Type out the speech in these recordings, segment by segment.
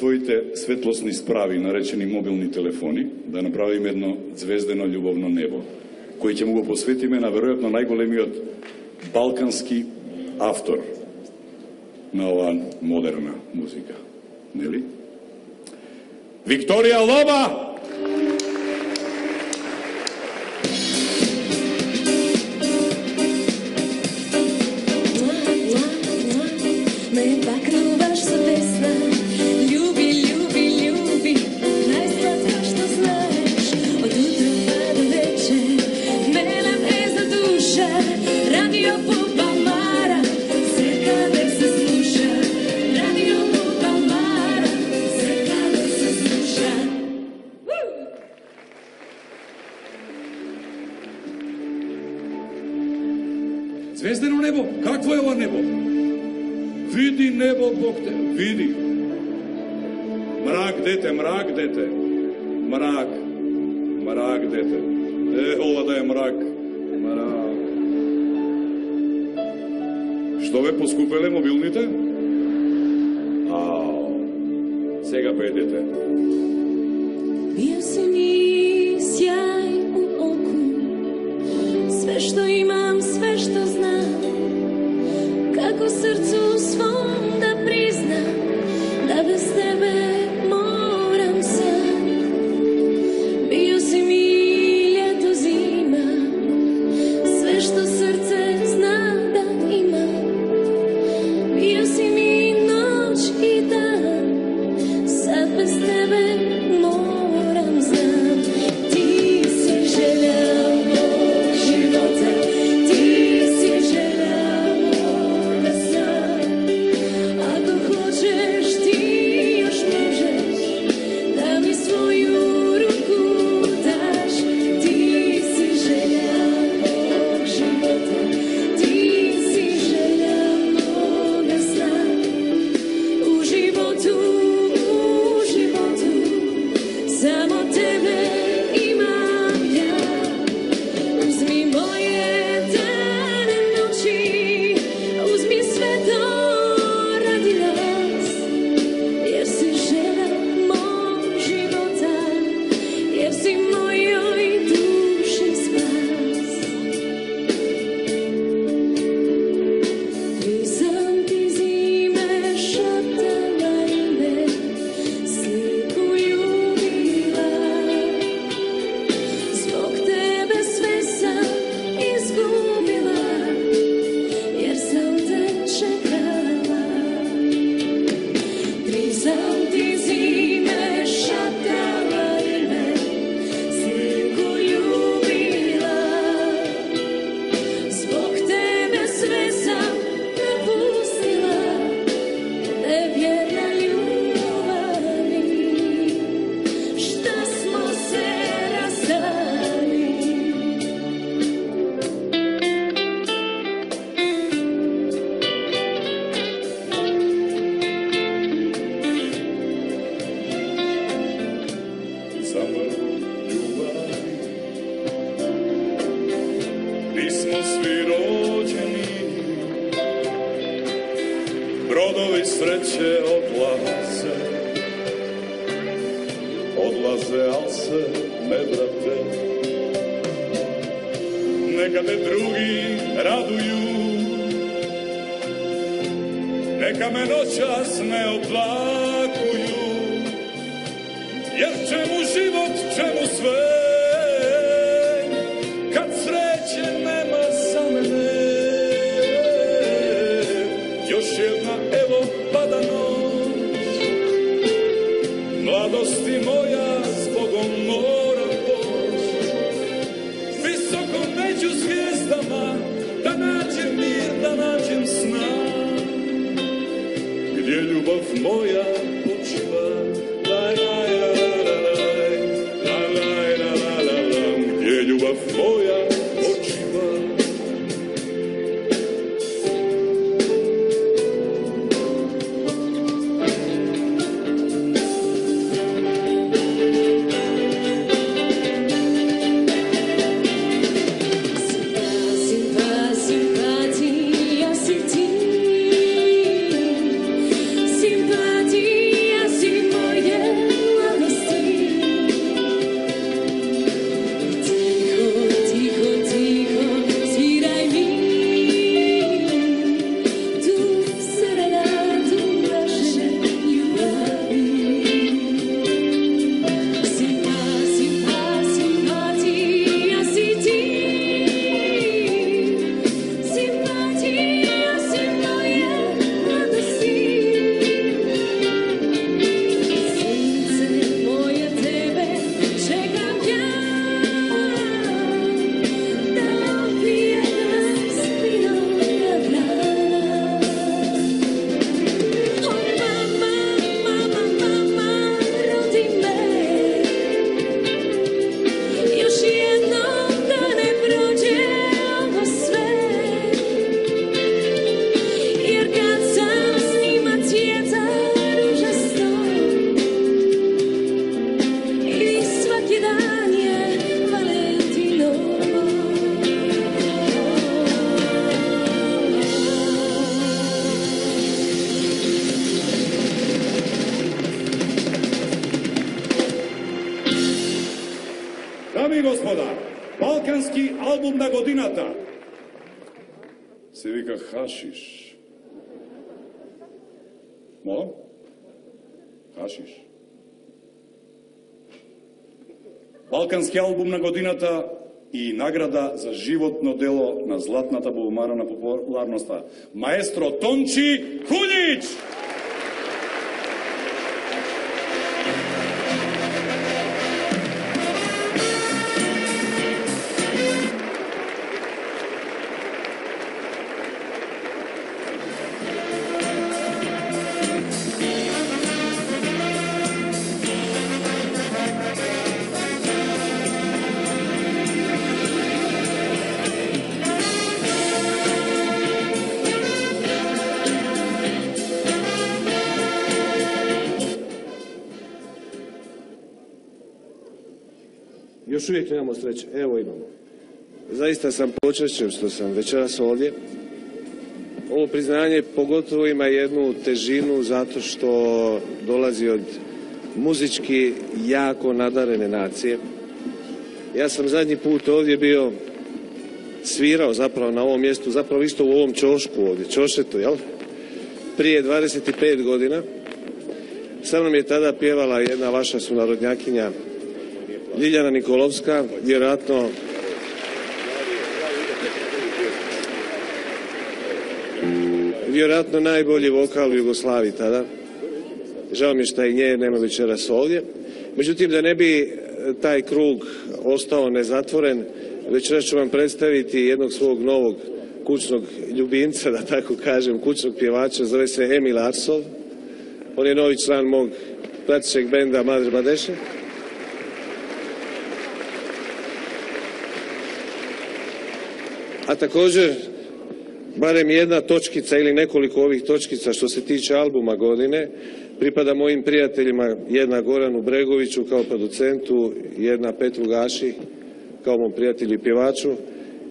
своите светлосни справи, наречени мобилни телефони, да направиме едно звездено љубовно небо, кој ќе му го посветиме на веројатно најголемиот балкански автор на оваа модерна музика. Нели? Викторија Лоба! Звездено небо, какво е ова небо? Види небо, Бог те, види. Мрак, дете, мрак, дете. Мрак, мрак, дете. Ова да е мрак, мрак. Што ве поскупеле мобилните? Сега пеете. Bio si mi sjaj u oku, sve što imam, sve što znam, kako srcu svom da priznam, da bez tebe moram sam. Bio si mi ljeto, zima, sve što srce zna da ima. Bio si mi noć i dan, sad bez tebe moram znam. Ti si želja mog života, ti si želja moga sna. Ako hoćeš ti još možeš da mi svoju ruku daš. Ti si želja mog života, ti si želja moga sna. U životu samo tebe imam ja. Uzmi moje dane, noći, uzmi sve to radi nas, jer si želja mog života, jer si mojoj duši spas. Nisam ti zime šaptala ime, sliku ljubila. Zbog tebe sve sam izgubila, jer sam te čekala. Nisam ti zime šaptala ime, sliku ljubila. Zbog tebe sve sam napustila, nevjerna ljubavi, šta smo se rastali. Samo ljubavi, nismo svi rođeni, brodovi sreće odlaze, al se ne vrate. Neka te drugi raduju, neka me noćas ne oplakuju, jer čemu život, čemu sve, kad sreće nema za mene. Još jedna, evo, pada noć, mladosti moja, zbogom moram poći, visoko među zvijezdama, da nađem mir, da nađem sna, gdje ljubav moja počiva. Gdje ljubav moja počiva. и господа, балкански албум на годината се вика Хашиш. Молам? Хашиш. Балкански албум на годината и награда за животно дело на златната булмара на популарноста. Маестро Тончи Хунич! Još uvijek nemamo sreće. Evo imamo. Zaista sam počašćen što sam večeras ovdje. Ovo priznanje pogotovo ima jednu težinu zato što dolazi od muzički jako nadarene nacije. Ja sam zadnji put ovdje bio svirao zapravo na ovom mjestu, zapravo isto u ovom ćošku ovdje, ćošetu, jel? Prije 25 godina. Sa mnom je tada pjevala jedna vaša sunarodnjakinja Ljiljana Nikolovska, vjerojatno najbolji vokal u Jugoslaviji tada. Žao mi je što i nje nema večeras ovdje. Međutim, da ne bi taj krug ostao nezatvoren, večeras ću vam predstaviti jednog svog novog kućnog ljubimca, da tako kažem, kućnog pjevača, zove se Emil Arsov. On je novi član mog pratećeg benda Madre Badeše. A također, barem jedna točkica ili nekoliko ovih točkica što se tiče albuma godine pripada mojim prijateljima, jedna Goranu Bregoviću kao producentu, jedna Petru Gaši kao mom prijatelju i pjevaču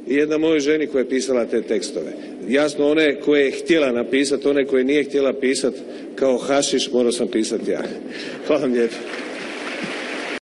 i jedna mojoj ženi koja je pisala te tekstove. Jasno, one koje je htjela napisati, one koje nije htjela pisati kao Hašiš morao sam pisati ja. Hvala vam lijepo.